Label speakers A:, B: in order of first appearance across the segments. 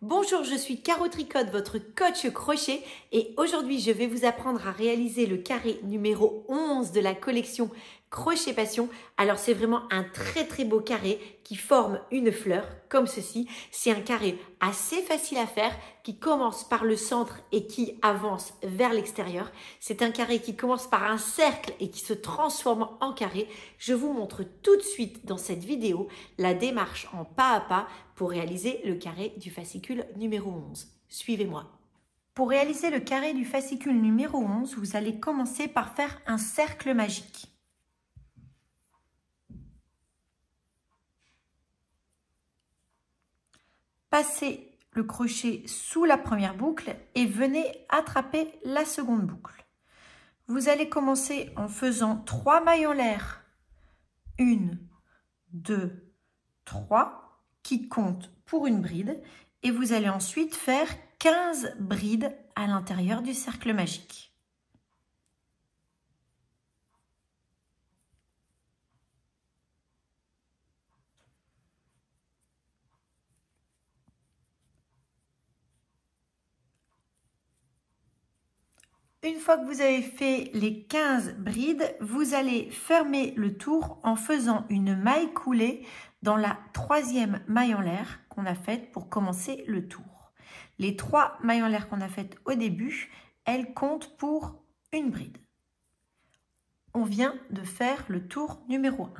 A: Bonjour, je suis Caro Tricotte, votre coach crochet et aujourd'hui je vais vous apprendre à réaliser le carré numéro 11 de la collection Crochet Passion. Alors c'est vraiment un très beau carré qui forme une fleur comme ceci. C'est un carré assez facile à faire qui commence par le centre et qui avance vers l'extérieur. C'est un carré qui commence par un cercle et qui se transforme en carré. Je vous montre tout de suite dans cette vidéo la démarche en pas à pas pour réaliser le carré du fascicule numéro 11. Suivez-moi. Pour réaliser le carré du fascicule numéro 11, vous allez commencer par faire un cercle magique. Passez le crochet sous la première boucle et venez attraper la seconde boucle. Vous allez commencer en faisant 3 mailles en l'air. 1, 2, 3 qui comptent pour une bride et vous allez ensuite faire 15 brides à l'intérieur du cercle magique. Une fois que vous avez fait les 15 brides, vous allez fermer le tour en faisant une maille coulée dans la 3e maille en l'air qu'on a faite pour commencer le tour. Les 3 mailles en l'air qu'on a faites au début, elles comptent pour une bride. On vient de faire le tour numéro 1.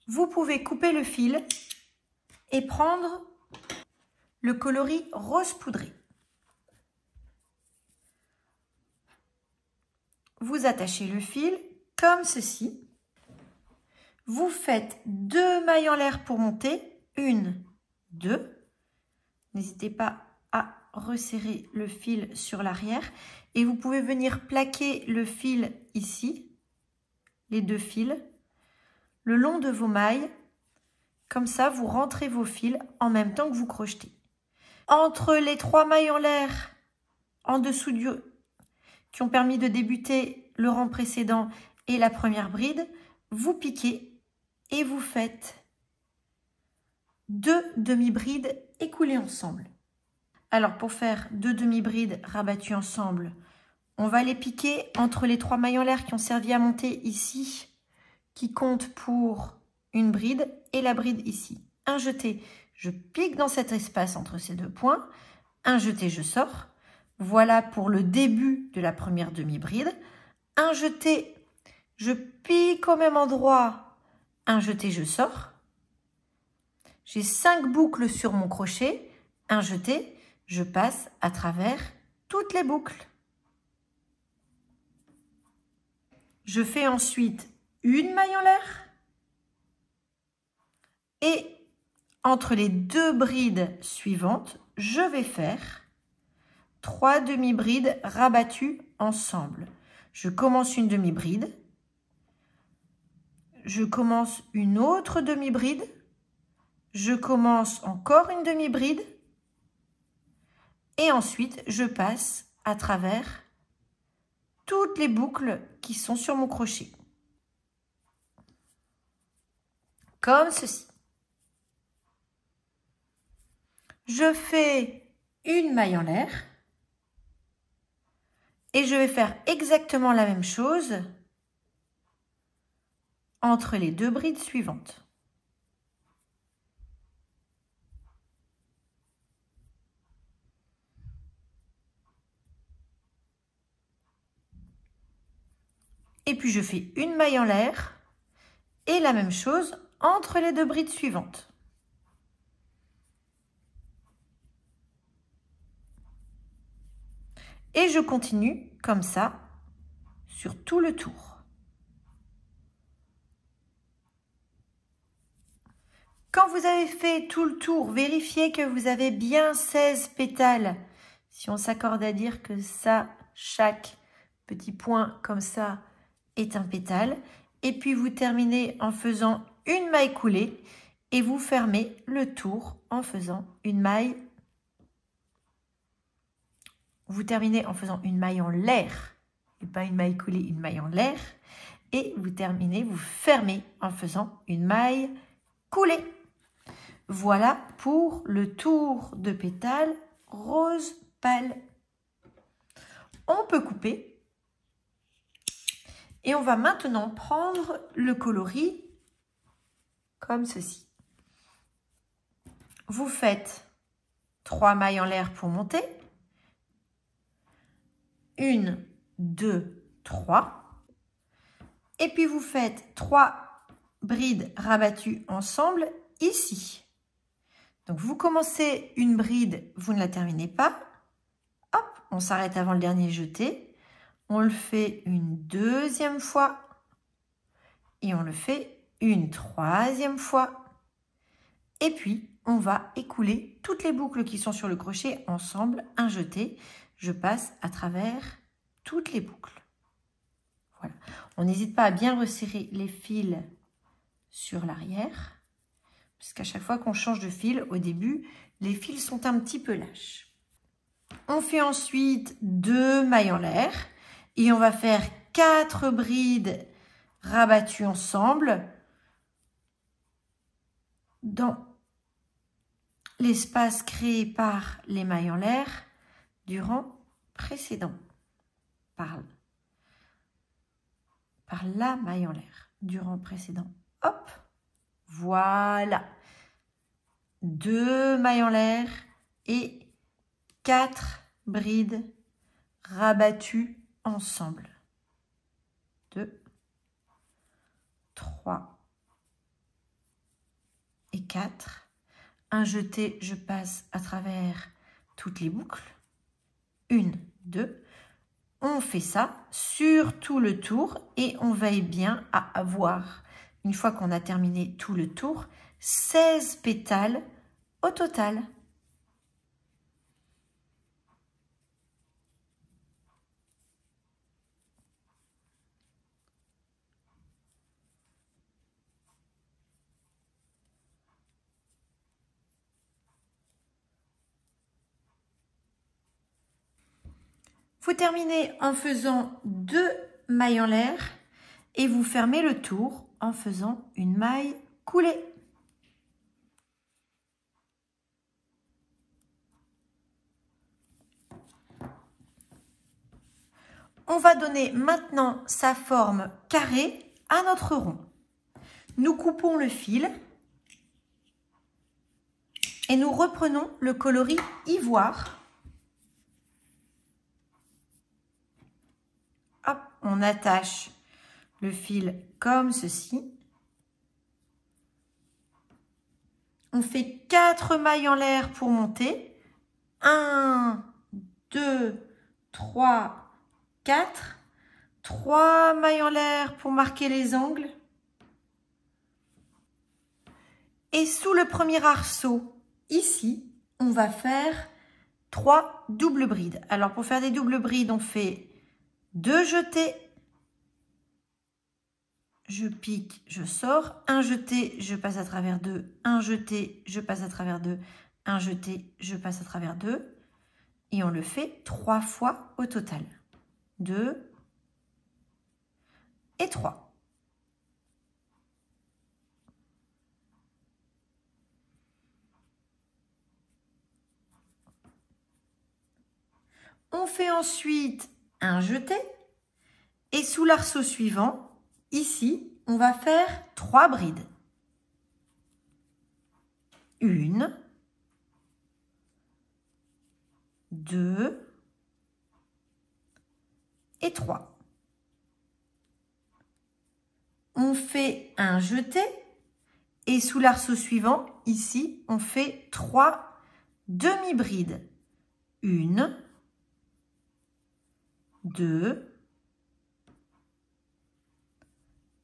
A: Vous pouvez couper le fil et prendre le coloris rose poudré. Vous attachez le fil comme ceci. Vous faites 2 mailles en l'air pour monter. 1, 2. N'hésitez pas à resserrer le fil sur l'arrière. Et vous pouvez venir plaquer le fil ici, les 2 fils, le long de vos mailles. Comme ça, vous rentrez vos fils en même temps que vous crochetez. Entre les 3 mailles en l'air, en dessous qui ont permis de débuter le rang précédent et la première bride, vous piquez et vous faites 2 demi-brides écoulées ensemble. Alors pour faire 2 demi-brides rabattues ensemble, on va les piquer entre les 3 mailles en l'air qui ont servi à monter ici, qui comptent pour une bride, et la bride ici. Un jeté, je pique dans cet espace entre ces 2 points. Un jeté, je sors. Voilà pour le début de la première demi-bride. Un jeté, je pique au même endroit. Un jeté, je sors. J'ai 5 boucles sur mon crochet. Un jeté, je passe à travers toutes les boucles. Je fais ensuite une maille en l'air. Et entre les 2 brides suivantes, je vais faire 3 demi-brides rabattues ensemble. Je commence une demi-bride. Je commence une autre demi-bride. Je commence encore une demi-bride. Et ensuite, je passe à travers toutes les boucles qui sont sur mon crochet. Comme ceci. Je fais une maille en l'air. Et je vais faire exactement la même chose entre les 2 brides suivantes. Et puis je fais une maille en l'air et la même chose entre les 2 brides suivantes. Et je continue comme ça sur tout le tour. Quand vous avez fait tout le tour, vérifiez que vous avez bien 16 pétales. Si on s'accorde à dire que ça, chaque petit point comme ça est un pétale. Et puis vous terminez en faisant une maille coulée et vous fermez le tour en faisant une maille. Vous terminez en faisant une maille en l'air, et pas une maille coulée, une maille en l'air. Et vous terminez, vous fermez en faisant une maille coulée. Voilà pour le tour de pétale rose pâle. On peut couper et on va maintenant prendre le coloris comme ceci. Vous faites 3 mailles en l'air pour monter. 1, 2, 3. Et puis vous faites 3 brides rabattues ensemble ici. Donc vous commencez une bride, vous ne la terminez pas. Hop, on s'arrête avant le dernier jeté. On le fait une deuxième fois. Et on le fait une troisième fois. Et puis, on va écouler toutes les boucles qui sont sur le crochet ensemble, un jeté. Je passe à travers toutes les boucles. Voilà. On n'hésite pas à bien resserrer les fils sur l'arrière, parce qu'à chaque fois qu'on change de fil, au début, les fils sont un petit peu lâches. On fait ensuite 2 mailles en l'air et on va faire 4 brides rabattues ensemble dans l'espace créé par les mailles en l'air du rang précédent, par la maille en l'air du rang précédent. Hop, voilà. 2 mailles en l'air et 4 brides rabattues ensemble. 2, 3 et 4. Un jeté, je passe à travers toutes les boucles. 1, 2. On fait ça sur tout le tour et on veille bien à avoir, une fois qu'on a terminé tout le tour, 16 pétales au total. Vous terminez en faisant 2 mailles en l'air et vous fermez le tour en faisant une maille coulée. On va donner maintenant sa forme carrée à notre rond. Nous coupons le fil et nous reprenons le coloris ivoire. Hop, on attache le fil comme ceci. On fait 4 mailles en l'air pour monter. 1, 2, 3, 4. 3 mailles en l'air pour marquer les angles. Et sous le premier arceau, ici, on va faire 3 doubles brides. Alors, pour faire des doubles brides, on fait 2 jetés. Je pique, je sors. Un jeté, je passe à travers 2. Un jeté, je passe à travers 2. Un jeté, je passe à travers 2. Et on le fait 3 fois au total. 2 et 3. On fait ensuite un jeté et sous l'arceau suivant, ici, on va faire 3 brides. 1, 2 et 3. On fait un jeté et sous l'arceau suivant, ici, on fait 3 demi-brides. 1, 2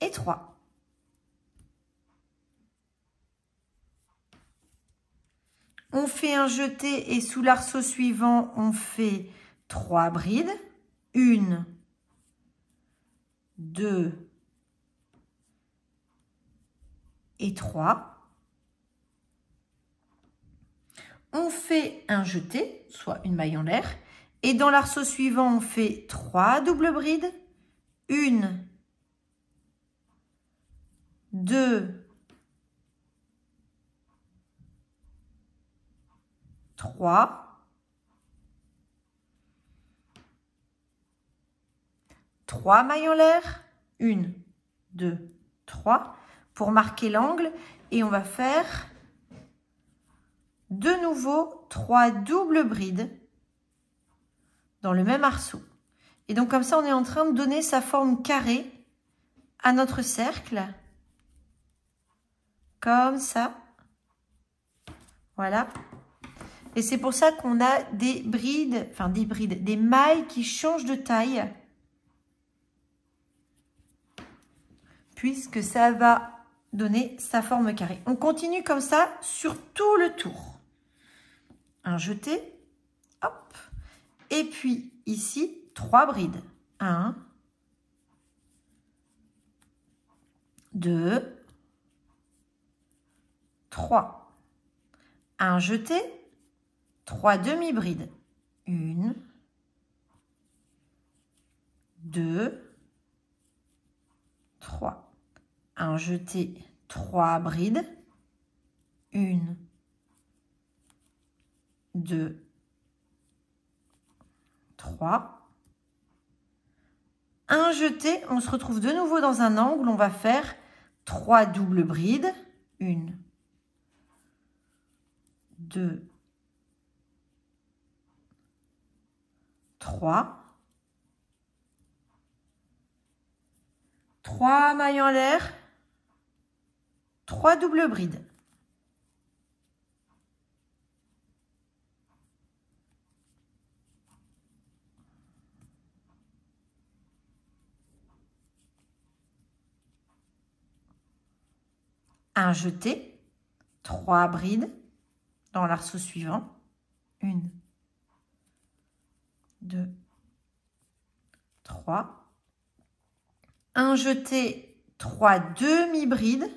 A: et 3. On fait un jeté et sous l'arceau suivant, on fait 3 brides. 1, 2 et 3. On fait un jeté, soit une maille en l'air. Et dans l'arceau suivant, on fait 3 doubles brides. 1, 2 3, 3 mailles en l'air, 1, 2, 3, pour marquer l'angle, et on va faire de nouveau 3 doubles brides dans le même arceau. Et donc comme ça, on est en train de donner sa forme carrée à notre cercle, comme ça, voilà. Et c'est pour ça qu'on a des brides, enfin des mailles qui changent de taille, puisque ça va donner sa forme carrée. On continue comme ça sur tout le tour. Un jeté, hop, et puis ici, 3 brides. 1, 2, 3. Un jeté, 3 demi-brides. 1, 2, 3. Un jeté, 3 brides. 1, 2, 3. Un jeté, on se retrouve de nouveau dans un angle, on va faire 3 doubles brides. 1, 2, 3. 3 mailles en l'air, 3 doubles brides. Un jeté, 3 brides dans l'arceau suivant. 1, 2, 3. Un jeté, 3 demi-brides.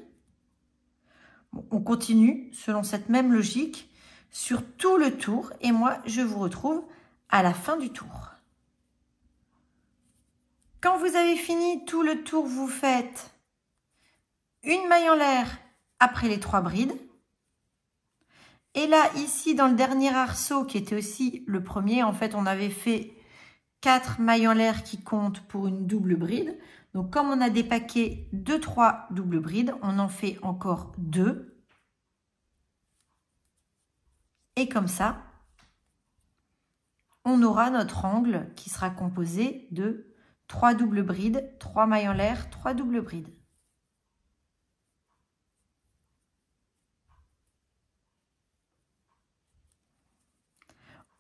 A: Bon, on continue selon cette même logique sur tout le tour. Et moi, je vous retrouve à la fin du tour. Quand vous avez fini tout le tour, vous faites une maille en l'air après les 3 brides. Et là, ici, dans le dernier arceau, qui était aussi le premier, en fait, on avait fait 4 mailles en l'air qui comptent pour une double bride. Donc, comme on a des paquets de 3 doubles brides, on en fait encore 2. Et comme ça, on aura notre angle qui sera composé de 3 doubles brides, 3 mailles en l'air, 3 doubles brides.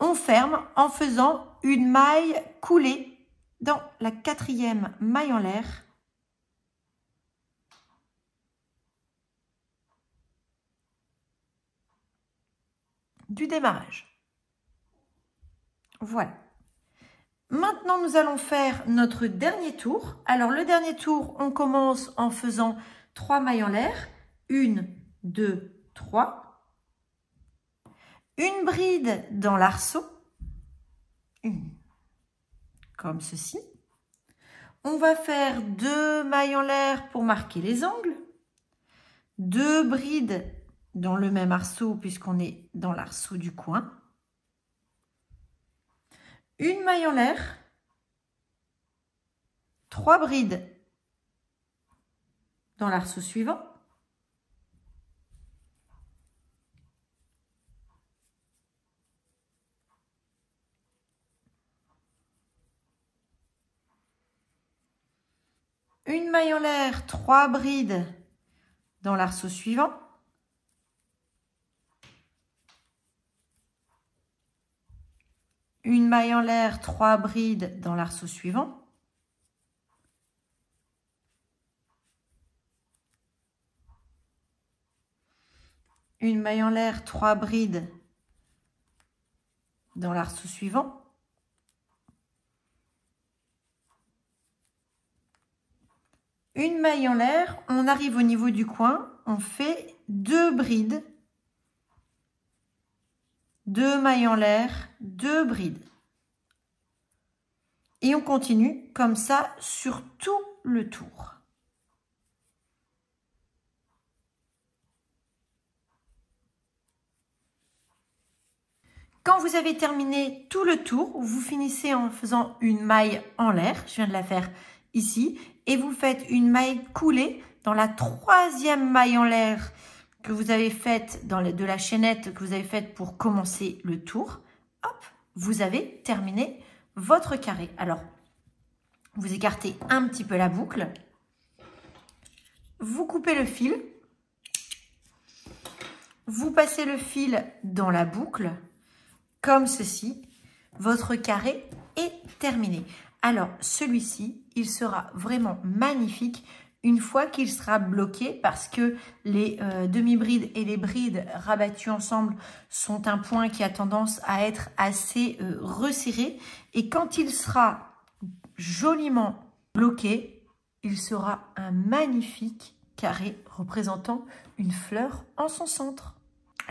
A: On ferme en faisant une maille coulée dans la 4e maille en l'air. Du démarrage. Voilà. Maintenant, nous allons faire notre dernier tour. Alors, le dernier tour, on commence en faisant 3 mailles en l'air. 1, 2, 3. Une bride dans l'arceau. Comme ceci. On va faire 2 mailles en l'air pour marquer les angles. 2 brides dans le même arceau puisqu'on est dans l'arceau du coin. Une maille en l'air. 3 brides dans l'arceau suivant. Une maille en l'air, 3 brides dans l'arceau suivant. Une maille en l'air, 3 brides dans l'arceau suivant. Une maille en l'air, 3 brides dans l'arceau suivant. Une maille en l'air, on arrive au niveau du coin, on fait 2 brides, 2 mailles en l'air, 2 brides. Et on continue comme ça sur tout le tour. Quand vous avez terminé tout le tour, vous finissez en faisant une maille en l'air. Je viens de la faire ici. Et vous faites une maille coulée dans la 3e maille en l'air que vous avez faite de la chaînette que vous avez faite pour commencer le tour. Hop, vous avez terminé votre carré. Alors, vous écartez un petit peu la boucle. Vous coupez le fil. Vous passez le fil dans la boucle. Comme ceci, votre carré est terminé. Alors, celui-ci, il sera vraiment magnifique une fois qu'il sera bloqué parce que les demi-brides et les brides rabattues ensemble sont un point qui a tendance à être assez resserré. Et quand il sera joliment bloqué, il sera un magnifique carré représentant une fleur en son centre.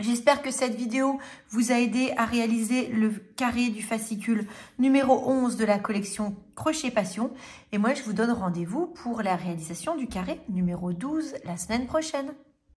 A: J'espère que cette vidéo vous a aidé à réaliser le carré du fascicule numéro 11 de la collection Crochet Passion. Et moi, je vous donne rendez-vous pour la réalisation du carré numéro 12 la semaine prochaine.